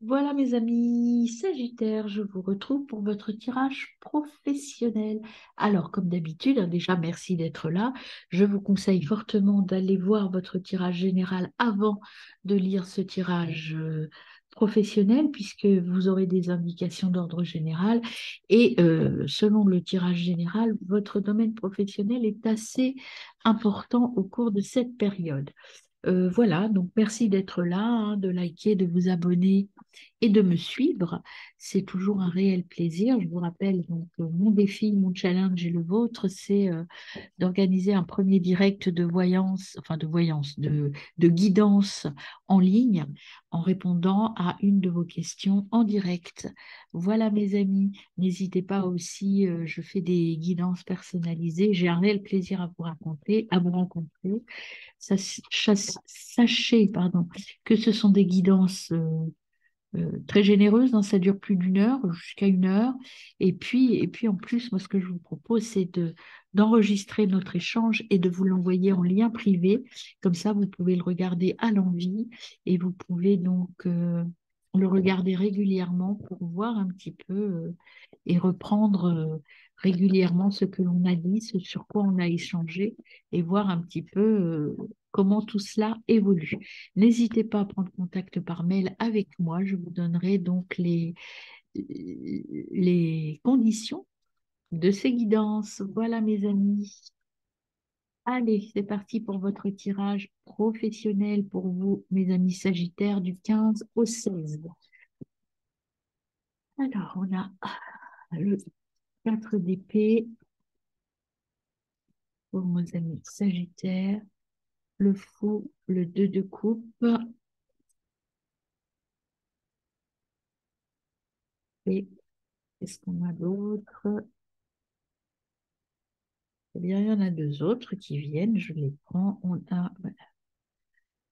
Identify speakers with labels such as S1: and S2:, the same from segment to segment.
S1: Voilà mes amis Sagittaires, je vous retrouve pour votre tirage professionnel. Alors, comme d'habitude, déjà merci d'être là. Je vous conseille fortement d'aller voir votre tirage général avant de lire ce tirage professionnel, puisque vous aurez des indications d'ordre général. Et selon le tirage général, votre domaine professionnel est assez important au cours de cette période. Voilà, donc merci d'être là, hein, de liker, de vous abonner et de me suivre. C'est toujours un réel plaisir. Je vous rappelle donc mon défi, mon challenge et le vôtre, c'est d'organiser un premier direct de voyance, enfin de voyance, de guidance en ligne en répondant à une de vos questions en direct. Voilà mes amis, n'hésitez pas aussi, je fais des guidances personnalisées. J'ai un réel plaisir à vous raconter, à vous rencontrer. Sachez, pardon, que ce sont des guidances très généreuses, hein, ça dure plus d'une heure, jusqu'à une heure. Et puis en plus, moi, ce que je vous propose, c'est d'enregistrer notre échange et de vous l'envoyer en lien privé. Comme ça, vous pouvez le regarder à l'envie et vous pouvez donc le regarder régulièrement pour voir un petit peu et reprendre régulièrement ce que l'on a dit, ce sur quoi on a échangé et voir un petit peu comment tout cela évolue. N'hésitez pas à prendre contact par mail avec moi. Je vous donnerai donc les conditions de ces guidances. Voilà, mes amis. Allez, c'est parti pour votre tirage professionnel pour vous, mes amis Sagittaires, du 15 au 16. Alors, on a le 4 d'épée pour mes amis Sagittaires, le fou, le 2 de coupe et qu'est-ce qu'on a d'autre? Eh bien, il y en a deux autres qui viennent, je les prends. Voilà.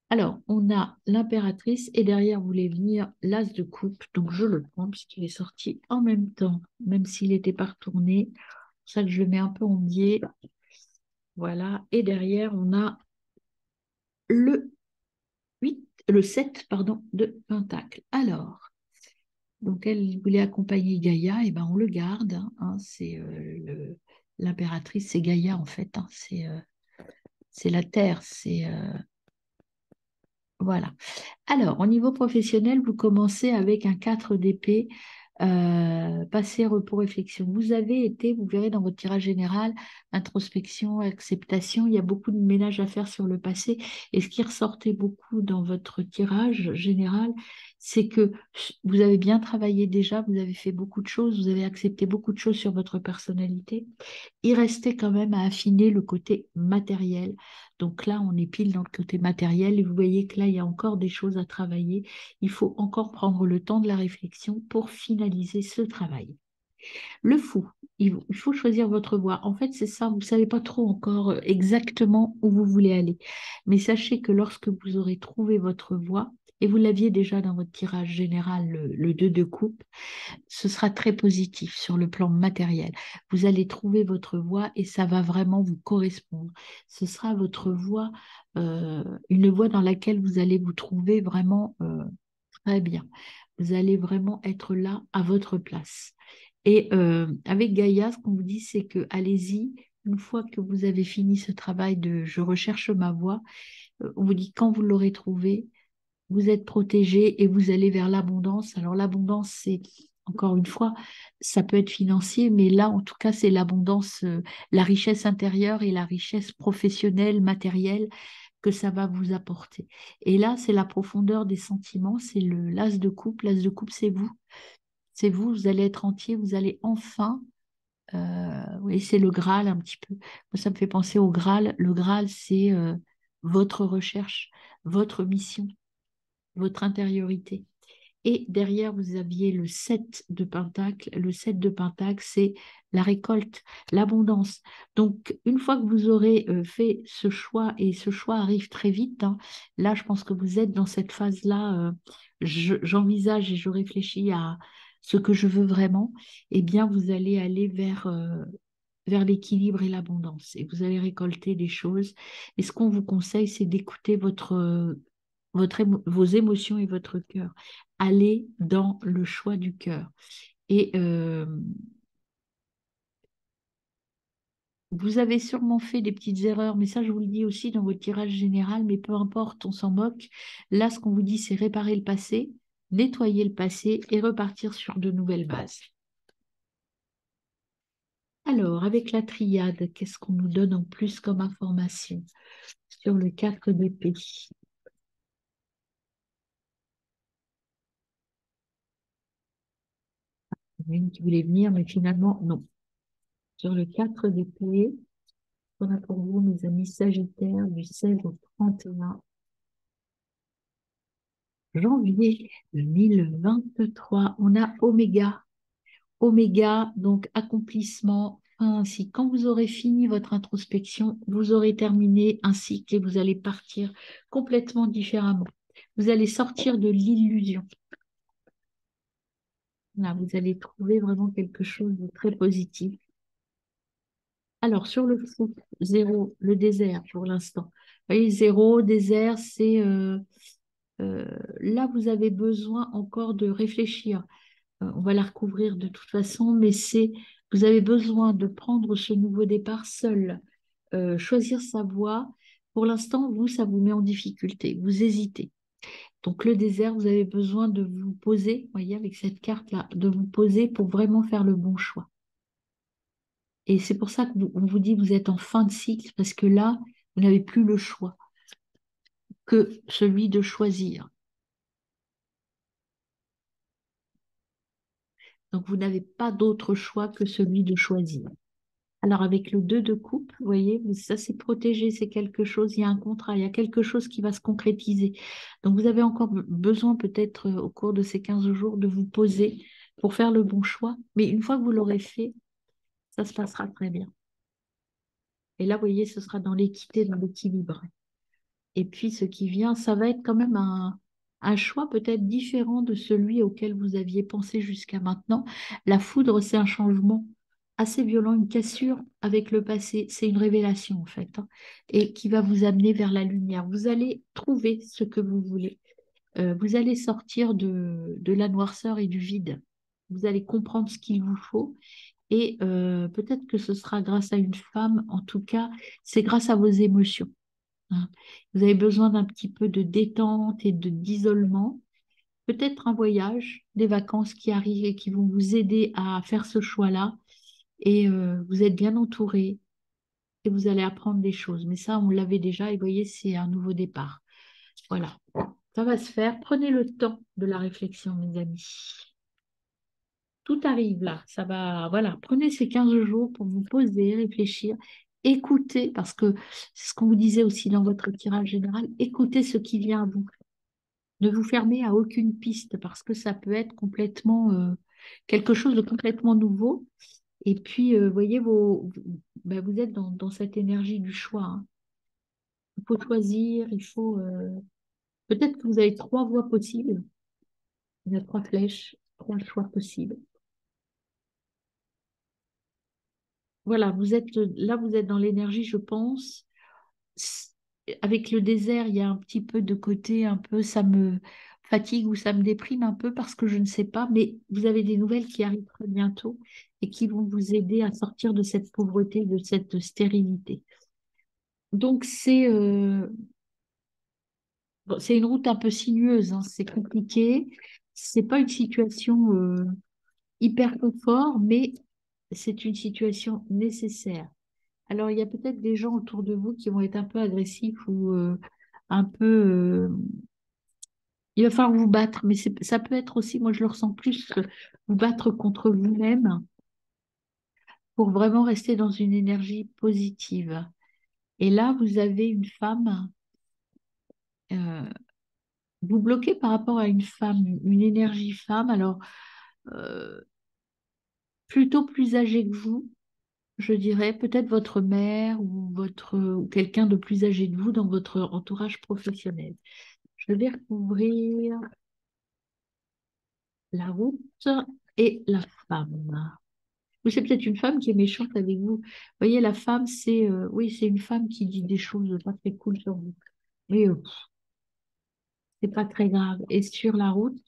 S1: Alors, on a l'impératrice et derrière voulait venir l'as de coupe, donc je le prends puisqu'il est sorti en même temps, même s'il n'était pas retourné. C'est pour ça que je le mets un peu en biais. Voilà. Et derrière, on a le 8, le 7, pardon, de pentacle. Alors, donc elle voulait accompagner Gaïa, et ben on le garde, hein, c'est l'impératrice, c'est Gaïa en fait, hein, c'est la terre, c'est voilà. Alors, au niveau professionnel, vous commencez avec un 4 d'épée, passé, repos, réflexion. Vous avez été, vous verrez dans votre tirage général, introspection, acceptation. Il y a beaucoup de ménage à faire sur le passé. Et ce qui ressortait beaucoup dans votre tirage général, c'est que vous avez bien travaillé déjà, vous avez fait beaucoup de choses, vous avez accepté beaucoup de choses sur votre personnalité. Il restait quand même à affiner le côté matériel. Donc là, on est pile dans le côté matériel et vous voyez que là, il y a encore des choses à travailler. Il faut encore prendre le temps de la réflexion pour finaliser ce travail. Le fou, il faut choisir votre voie. En fait, c'est ça, vous ne savez pas trop encore exactement où vous voulez aller. Mais sachez que lorsque vous aurez trouvé votre voie, et vous l'aviez déjà dans votre tirage général, le 2 de coupe, ce sera très positif sur le plan matériel. Vous allez trouver votre voie et ça va vraiment vous correspondre. Ce sera votre voie, une voie dans laquelle vous allez vous trouver vraiment très bien. Vous allez vraiment être là à votre place. Et avec Gaïa, ce qu'on vous dit, c'est que allez-y, une fois que vous avez fini ce travail de je recherche ma voie, on vous dit quand vous l'aurez trouvé, vous êtes protégé et vous allez vers l'abondance. Alors l'abondance, c'est encore une fois, ça peut être financier, mais là, en tout cas, c'est l'abondance, la richesse intérieure et la richesse professionnelle, matérielle que ça va vous apporter. Et là, c'est la profondeur des sentiments, c'est le l'as de coupe. L'as de coupe, c'est vous. C'est vous, vous allez être entier, vous allez enfin, oui, c'est le Graal un petit peu. Moi, ça me fait penser au Graal. Le Graal, c'est votre recherche, votre mission, votre intériorité. Et derrière, vous aviez le 7 de Pentacle. Le 7 de Pentacle, c'est la récolte, l'abondance. Donc, une fois que vous aurez fait ce choix, et ce choix arrive très vite, hein, là, je pense que vous êtes dans cette phase-là, j'envisage et je réfléchis à ce que je veux vraiment, eh bien, vous allez aller vers l'équilibre et l'abondance. Et vous allez récolter des choses. Et ce qu'on vous conseille, c'est d'écouter votre vos émotions et votre cœur. Allez dans le choix du cœur. Et vous avez sûrement fait des petites erreurs, mais ça, je vous le dis aussi dans votre tirage général, mais peu importe, on s'en moque. Là, ce qu'on vous dit, c'est réparer le passé, nettoyer le passé et repartir sur de nouvelles bases. Alors, avec la triade, qu'est-ce qu'on nous donne en plus comme information sur le 4 d'épée? Il y en a une qui voulait venir, mais finalement, non. Sur le 4 d'épée, on a pour vous, mes amis Sagittaires, du 16 au 31 janvier 2023. On a Oméga. Oméga, donc accomplissement, fin un cycle. Quand vous aurez fini votre introspection, vous aurez terminé un cycle et vous allez partir complètement différemment. Vous allez sortir de l'illusion. Là, vous allez trouver vraiment quelque chose de très positif. Alors, sur le fou, zéro, le désert pour l'instant. Vous voyez, zéro, désert, c'est euh, là, vous avez besoin encore de réfléchir. On va la recouvrir de toute façon, mais vous avez besoin de prendre ce nouveau départ seul, choisir sa voie. Pour l'instant, vous, ça vous met en difficulté, vous hésitez. Donc le désert, vous avez besoin de vous poser, vous voyez, avec cette carte-là, de vous poser pour vraiment faire le bon choix. Et c'est pour ça qu'on vous dit que vous êtes en fin de cycle, parce que là, vous n'avez plus le choix que celui de choisir. Donc vous n'avez pas d'autre choix que celui de choisir. Alors avec le 2 de coupe, vous voyez, ça c'est protégé, c'est quelque chose, il y a un contrat, il y a quelque chose qui va se concrétiser. Donc vous avez encore besoin peut-être au cours de ces 15 jours de vous poser pour faire le bon choix. Mais une fois que vous l'aurez fait, ça se passera très bien. Et là, vous voyez, ce sera dans l'équité, dans l'équilibre. Et puis ce qui vient, ça va être quand même un choix peut-être différent de celui auquel vous aviez pensé jusqu'à maintenant. La foudre, c'est un changement assez violent, une cassure avec le passé. C'est une révélation en fait, hein, et qui va vous amener vers la lumière. Vous allez trouver ce que vous voulez. Vous allez sortir de la noirceur et du vide. Vous allez comprendre ce qu'il vous faut. Et peut-être que ce sera grâce à une femme, en tout cas, c'est grâce à vos émotions, hein. Vous avez besoin d'un petit peu de détente et d'isolement. Peut-être un voyage, des vacances qui arrivent et qui vont vous aider à faire ce choix-là. Et vous êtes bien entouré et vous allez apprendre des choses. Mais ça, on l'avait déjà et vous voyez, c'est un nouveau départ. Voilà, ça va se faire. Prenez le temps de la réflexion, mes amis. Tout arrive là. Ça va, voilà. Prenez ces 15 jours pour vous poser, réfléchir, écouter, parce que c'est ce qu'on vous disait aussi dans votre tirage général, écoutez ce qui vient à vous. Ne vous fermez à aucune piste parce que ça peut être complètement quelque chose de complètement nouveau. Et puis, voyez, ben, vous êtes dans cette énergie du choix, hein. Il faut choisir, il faut... peut-être que vous avez trois voies possibles. Il y a trois flèches, trois choix possibles. Voilà, vous êtes dans l'énergie, je pense. Avec le désert, il y a un petit peu de côté, un peu, ça me fatigue ou ça me déprime un peu parce que je ne sais pas, mais vous avez des nouvelles qui arrivent très bientôt et qui vont vous aider à sortir de cette pauvreté, de cette stérilité. Donc bon, c'est une route un peu sinueuse, hein, c'est compliqué. C'est pas une situation hyper confort, mais c'est une situation nécessaire. Alors, il y a peut-être des gens autour de vous qui vont être un peu agressifs ou un peu... il va falloir vous battre, mais ça peut être aussi, moi je le ressens plus, vous battre contre vous-même pour vraiment rester dans une énergie positive. Et là, vous avez une femme, euh, vous bloquez par rapport à une femme, une énergie femme, alors euh, plutôt plus âgée que vous, je dirais, peut-être votre mère ou ou quelqu'un de plus âgé que vous dans votre entourage professionnel. Je vais recouvrir la route et la femme. Ou c'est peut-être une femme qui est méchante avec vous. Vous voyez, la femme, oui, c'est une femme qui dit des choses pas très cool sur vous. Mais c'est pas très grave. Et sur la route,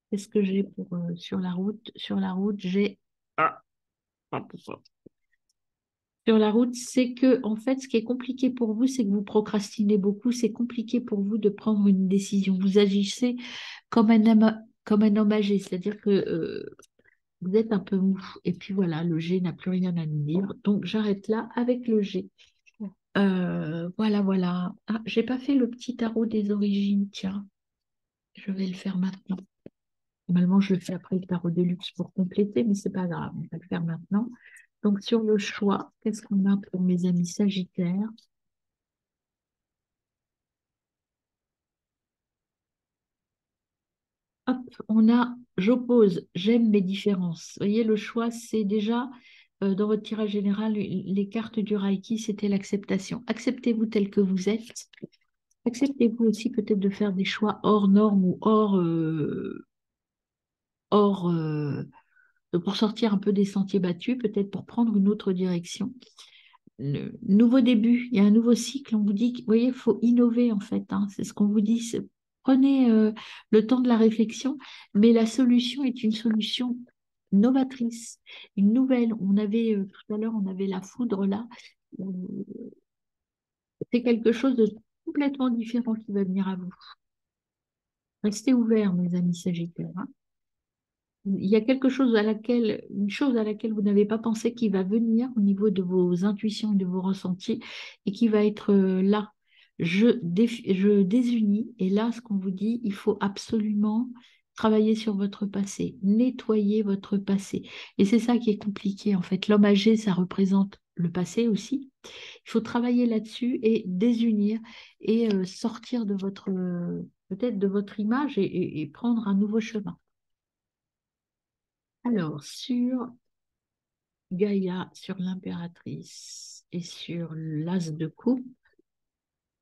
S1: qu'est-ce que j'ai pour sur la route? Sur la route, j'ai ah, ah, pourquoi sur la route, c'est que en fait, ce qui est compliqué pour vous, c'est que vous procrastinez beaucoup. C'est compliqué pour vous de prendre une décision. Vous agissez comme un homme âgé, c'est-à-dire que vous êtes un peu mou. Et puis voilà, le G n'a plus rien à nous dire. Donc j'arrête là avec le G. Voilà, voilà. Ah, j'ai pas fait le petit tarot des origines, tiens. Je vais le faire maintenant. Normalement, je le fais après le tarot de luxe pour compléter, mais c'est pas grave, on va le faire maintenant. Donc, sur le choix, qu'est-ce qu'on a pour mes amis Sagittaires? Hop, on a j'oppose, j'aime mes différences. Vous voyez, le choix, c'est déjà dans votre tirage général, les cartes du Reiki, c'était l'acceptation. Acceptez-vous tel que vous êtes. Acceptez-vous aussi peut-être de faire des choix hors normes ou hors pour sortir un peu des sentiers battus, peut-être pour prendre une autre direction. Le nouveau début, il y a un nouveau cycle. On vous dit, vous voyez, il faut innover en fait, hein. C'est ce qu'on vous dit. Prenez le temps de la réflexion, mais la solution est une solution novatrice, une nouvelle. On avait tout à l'heure, on avait la foudre là. Euh, C'est quelque chose de complètement différent qui va venir à vous. Restez ouverts, mes amis Sagittaires, hein. Il y a quelque chose une chose à laquelle vous n'avez pas pensé qui va venir au niveau de vos intuitions et de vos ressentis et qui va être là. Je désunis et là, ce qu'on vous dit, il faut absolument travailler sur votre passé, nettoyer votre passé. Et c'est ça qui est compliqué en fait. L'homme âgé, ça représente le passé aussi. Il faut travailler là-dessus et désunir et sortir de votre, peut-être de votre image et prendre un nouveau chemin. Alors, sur Gaïa, sur l'impératrice et sur l'as de coupe,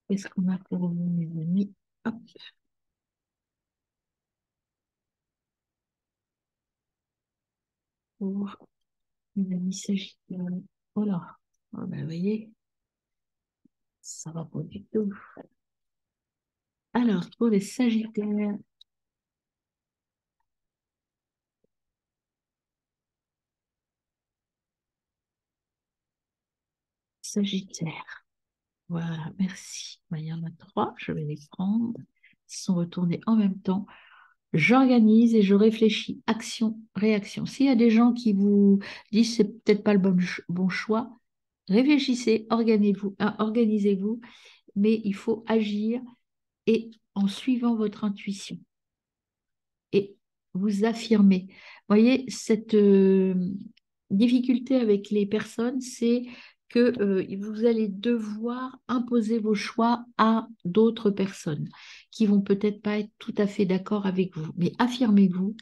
S1: qu'est-ce qu'on a pour vous, mes amis? Hop, pour mes amis Sagittaire. Voilà. Oh, ben, vous voyez, ça va pas du tout. Alors, pour les Sagittaires, Sagittaire. Voilà, merci. Ben, il y en a trois, je vais les prendre. Ils sont retournés en même temps. J'organise et je réfléchis. Action, réaction. S'il y a des gens qui vous disent c'est peut-être pas le bon choix, réfléchissez, organisez-vous, mais il faut agir et en suivant votre intuition et vous affirmer. Vous voyez, cette difficulté avec les personnes, c'est que vous allez devoir imposer vos choix à d'autres personnes qui vont peut-être pas être tout à fait d'accord avec vous. Mais affirmez-vous,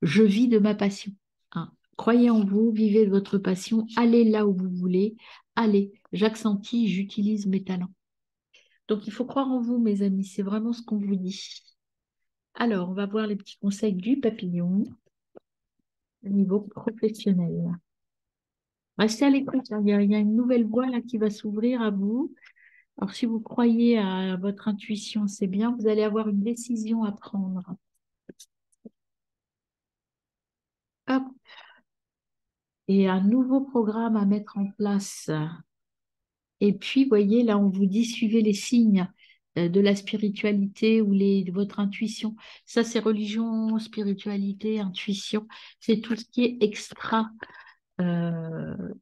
S1: je vis de ma passion, hein. Croyez en vous, vivez de votre passion, allez là où vous voulez, allez, j'accentue, j'utilise mes talents. Donc il faut croire en vous, mes amis, c'est vraiment ce qu'on vous dit. Alors, on va voir les petits conseils du papillon au niveau professionnel. Restez à l'écoute, hein. Il y a une nouvelle voie là qui va s'ouvrir à vous. Alors, si vous croyez à votre intuition, c'est bien, vous allez avoir une décision à prendre. Hop, et un nouveau programme à mettre en place. Et puis, voyez, là, on vous dit, suivez les signes de la spiritualité ou de votre intuition. Ça, c'est religion, spiritualité, intuition. C'est tout ce qui est extra,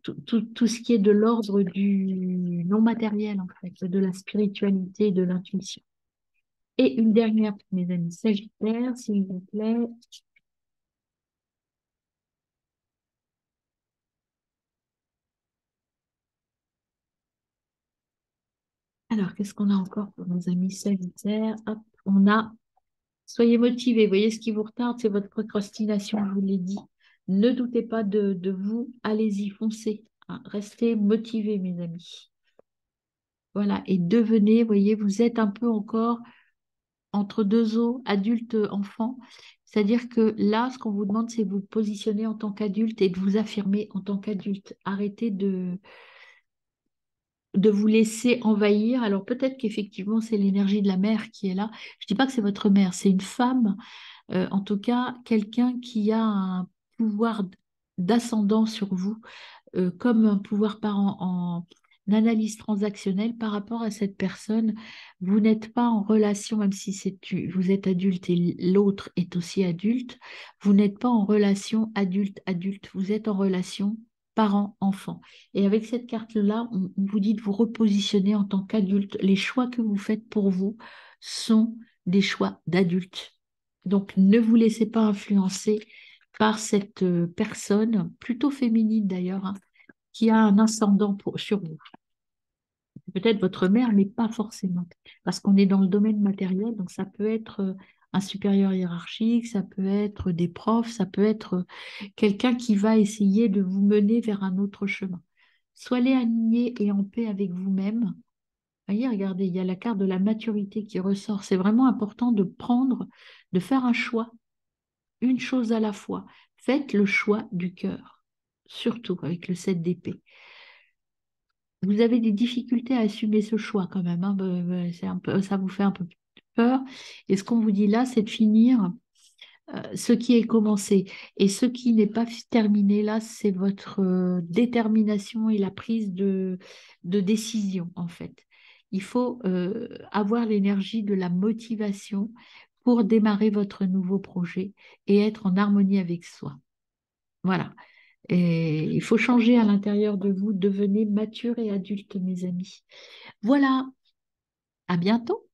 S1: tout ce qui est de l'ordre du non matériel, en fait, de la spiritualité et de l'intuition. Et une dernière pour mes amis Sagittaires, s'il vous plaît. Alors, qu'est-ce qu'on a encore pour nos amis Sagittaires? Hop, on a soyez motivés. Vous voyez, ce qui vous retarde, c'est votre procrastination, je vous l'ai dit. Ne doutez pas de vous. Allez-y, foncez, hein. Restez motivés, mes amis. Voilà. Et devenez, vous voyez, vous êtes un peu encore entre deux eaux, adulte, enfant. C'est-à-dire que là, ce qu'on vous demande, c'est de vous positionner en tant qu'adulte et de vous affirmer en tant qu'adulte. Arrêtez de vous laisser envahir. Alors peut-être qu'effectivement, c'est l'énergie de la mère qui est là. Je ne dis pas que c'est votre mère, c'est une femme, en tout cas, quelqu'un qui a un pouvoir d'ascendant sur vous, comme un pouvoir en analyse transactionnelle par rapport à cette personne. Vous n'êtes pas en relation, même si vous êtes adulte et l'autre est aussi adulte, vous n'êtes pas en relation adulte-adulte, vous êtes en relation parent-enfant. Et avec cette carte-là, on vous dit de vous repositionner en tant qu'adulte. Les choix que vous faites pour vous sont des choix d'adulte. Donc, ne vous laissez pas influencer par cette personne, plutôt féminine d'ailleurs, hein, qui a un ascendant sur vous. Peut-être votre mère, mais pas forcément, parce qu'on est dans le domaine matériel, donc ça peut être un supérieur hiérarchique, ça peut être des profs, ça peut être quelqu'un qui va essayer de vous mener vers un autre chemin. Soyez aligné et en paix avec vous-même. Voyez, regardez, il y a la carte de la maturité qui ressort. C'est vraiment important de prendre, de faire un choix, une chose à la fois. Faites le choix du cœur, surtout avec le 7 d'épée. Vous avez des difficultés à assumer ce choix quand même, hein. C'est un peu, ça vous fait un peu peur. Et ce qu'on vous dit là, c'est de finir ce qui est commencé. Et ce qui n'est pas terminé là, c'est votre détermination et la prise de décision, en fait. Il faut avoir l'énergie de la motivation pour démarrer votre nouveau projet et être en harmonie avec soi. Voilà. Et il faut changer à l'intérieur de vous, devenez mature et adulte, mes amis. Voilà, à bientôt.